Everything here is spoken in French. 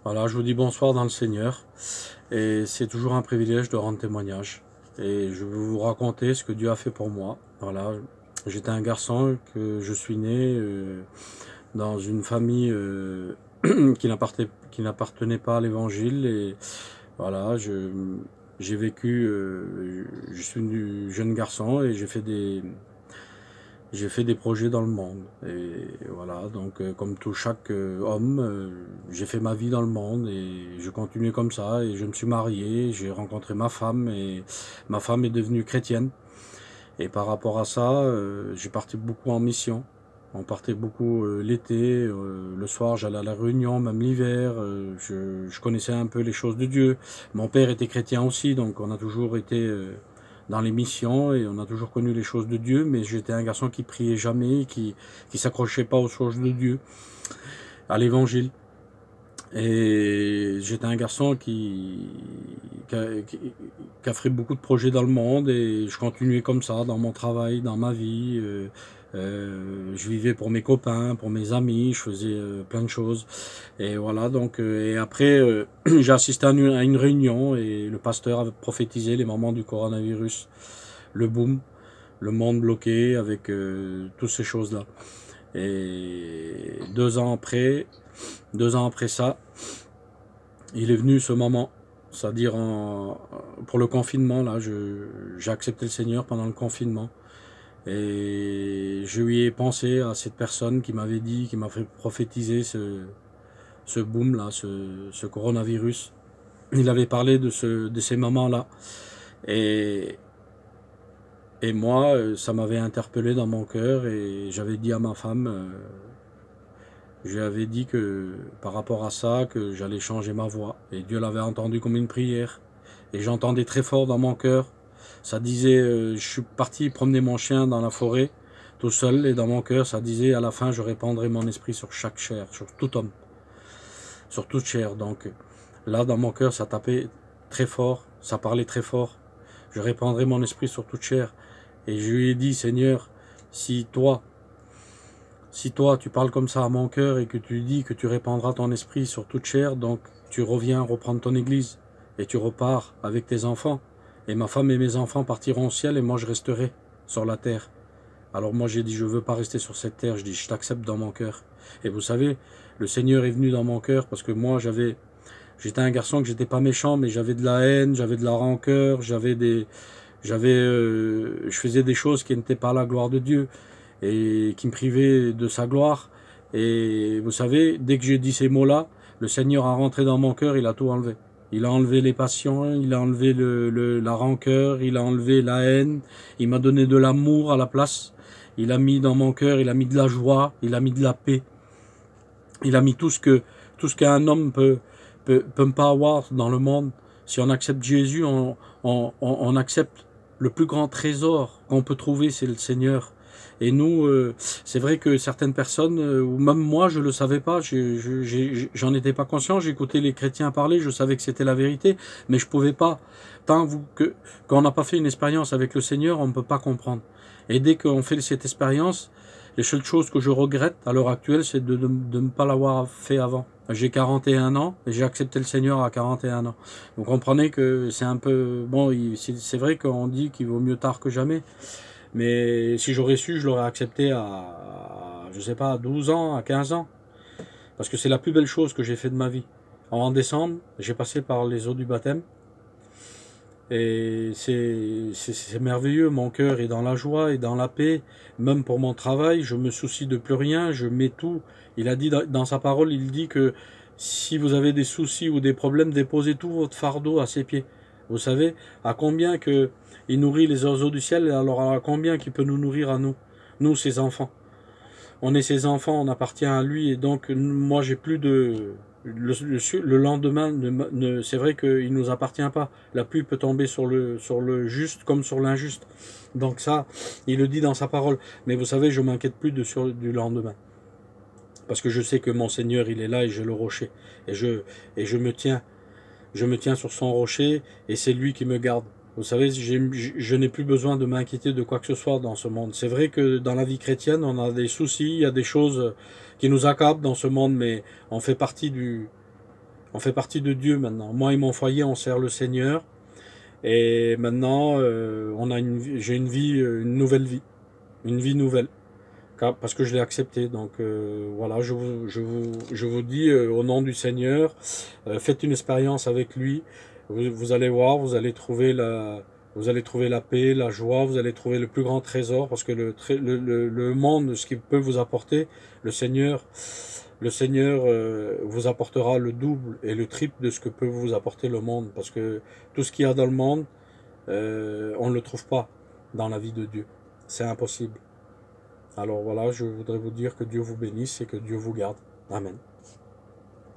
Voilà, je vous dis bonsoir dans le Seigneur et c'est toujours un privilège de rendre témoignage. Et je vais vous raconter ce que Dieu a fait pour moi. Voilà, j'étais un garçon que je suis né dans une famille qui n'appartenait pas à l'évangile et voilà, j'ai vécu, je suis un jeune garçon et j'ai fait des projets dans le monde. Et voilà, donc comme tout chaque homme, j'ai fait ma vie dans le monde et je continuais comme ça. Et je me suis marié, j'ai rencontré ma femme et ma femme est devenue chrétienne. Et par rapport à ça, j'ai parti beaucoup en mission. On partait beaucoup l'été, le soir j'allais à la Réunion, même l'hiver, je connaissais un peu les choses de Dieu. Mon père était chrétien aussi, donc on a toujours été dans les missions et on a toujours connu les choses de Dieu, mais j'étais un garçon qui priait jamais, qui s'accrochait pas aux choses de Dieu, à l'évangile. Et j'étais un garçon qui a fait beaucoup de projets dans le monde et je continuais comme ça dans mon travail, dans ma vie. Je vivais pour mes copains, pour mes amis, je faisais plein de choses. Et voilà, donc, et après, j'ai assisté à une réunion et le pasteur avait prophétisé les moments du coronavirus, le boom, le monde bloqué avec toutes ces choses-là. Et 2 ans après ça, il est venu ce moment, c'est-à-dire pour le confinement, là, j'ai accepté le Seigneur pendant le confinement. Et je lui ai pensé à cette personne qui m'avait dit, qui m'a fait prophétiser ce boom là, ce coronavirus. Il avait parlé de ces moments-là. Et, et moi, ça m'avait interpellé dans mon cœur et j'avais dit à ma femme, je lui avais dit que par rapport à ça, que j'allais changer ma voix. Et Dieu l'avait entendu comme une prière. Et j'entendais très fort dans mon cœur. Ça disait, je suis parti promener mon chien dans la forêt, tout seul, et dans mon cœur, ça disait, à la fin, je répandrai mon esprit sur chaque chair, sur tout homme, sur toute chair. Donc là, dans mon cœur, ça tapait très fort, ça parlait très fort. Je répandrai mon esprit sur toute chair. Et je lui ai dit, Seigneur, si toi, tu parles comme ça à mon cœur et que tu dis que tu répandras ton esprit sur toute chair, donc tu reviens reprendre ton église et tu repars avec tes enfants. Et ma femme et mes enfants partiront au ciel et moi je resterai sur la terre. Alors moi j'ai dit je veux pas rester sur cette terre, je dis je t'accepte dans mon cœur. Et vous savez, le Seigneur est venu dans mon cœur parce que moi j'étais un garçon que j'étais pas méchant mais j'avais de la haine, j'avais de la rancœur, je faisais des choses qui n'étaient pas à la gloire de Dieu et qui me privaient de sa gloire. Et vous savez, dès que j'ai dit ces mots-là, le Seigneur a rentré dans mon cœur, il a tout enlevé. Il a enlevé les passions, il a enlevé la rancœur, il a enlevé la haine, il m'a donné de l'amour à la place. Il a mis dans mon cœur, il a mis de la joie, il a mis de la paix. Il a mis tout ce qu'un homme peut pas avoir dans le monde. Si on accepte Jésus, on accepte le plus grand trésor qu'on peut trouver, c'est le Seigneur. Et nous, c'est vrai que certaines personnes, ou même moi, je le savais pas, j'en étais pas conscient, j'écoutais les chrétiens parler, je savais que c'était la vérité, mais je pouvais pas. Quand on n'a pas fait une expérience avec le Seigneur, on ne peut pas comprendre. Et dès qu'on fait cette expérience, les seules choses que je regrette à l'heure actuelle, c'est de ne pas l'avoir fait avant. J'ai 41 ans et j'ai accepté le Seigneur à 41 ans. Vous comprenez que c'est un peu... Bon, c'est vrai qu'on dit qu'il vaut mieux tard que jamais. Mais si j'aurais su, je l'aurais accepté je sais pas, à 12 ans, à 15 ans. Parce que c'est la plus belle chose que j'ai fait de ma vie. En décembre, j'ai passé par les eaux du baptême. Et c'est merveilleux, mon cœur est dans la joie et dans la paix. Même pour mon travail, je me soucie de plus rien, je mets tout. Il a dit dans sa parole, il dit que si vous avez des soucis ou des problèmes, déposez tout votre fardeau à ses pieds. Vous savez, à combien que il nourrit les oiseaux du ciel, alors à combien qu'il peut nous nourrir à nous ses enfants. On est ses enfants, on appartient à lui, et donc moi j'ai plus de... Le lendemain, c'est vrai qu'il ne nous appartient pas. La pluie peut tomber sur le juste comme sur l'injuste. Donc ça, il le dit dans sa parole. Mais vous savez, je ne m'inquiète plus du lendemain. Parce que je sais que mon Seigneur, il est là et j'ai le rocher. Et je me tiens sur son rocher et c'est lui qui me garde. Vous savez, je n'ai plus besoin de m'inquiéter de quoi que ce soit dans ce monde. C'est vrai que dans la vie chrétienne, on a des soucis, il y a des choses qui nous accablent dans ce monde, mais on fait partie On fait partie de Dieu maintenant. Moi et mon foyer, on sert le Seigneur. Et maintenant, j'ai une nouvelle vie. Une vie nouvelle. Parce que je l'ai accepté. Donc voilà, je vous dis au nom du Seigneur, faites une expérience avec lui. Vous allez voir, vous allez trouver la paix, la joie, vous allez trouver le plus grand trésor, parce que le monde, ce qu'il peut vous apporter, le Seigneur, vous apportera le double et le triple de ce que peut vous apporter le monde, parce que tout ce qu'il y a dans le monde, on ne le trouve pas dans la vie de Dieu. C'est impossible. Alors voilà, je voudrais vous dire que Dieu vous bénisse et que Dieu vous garde. Amen.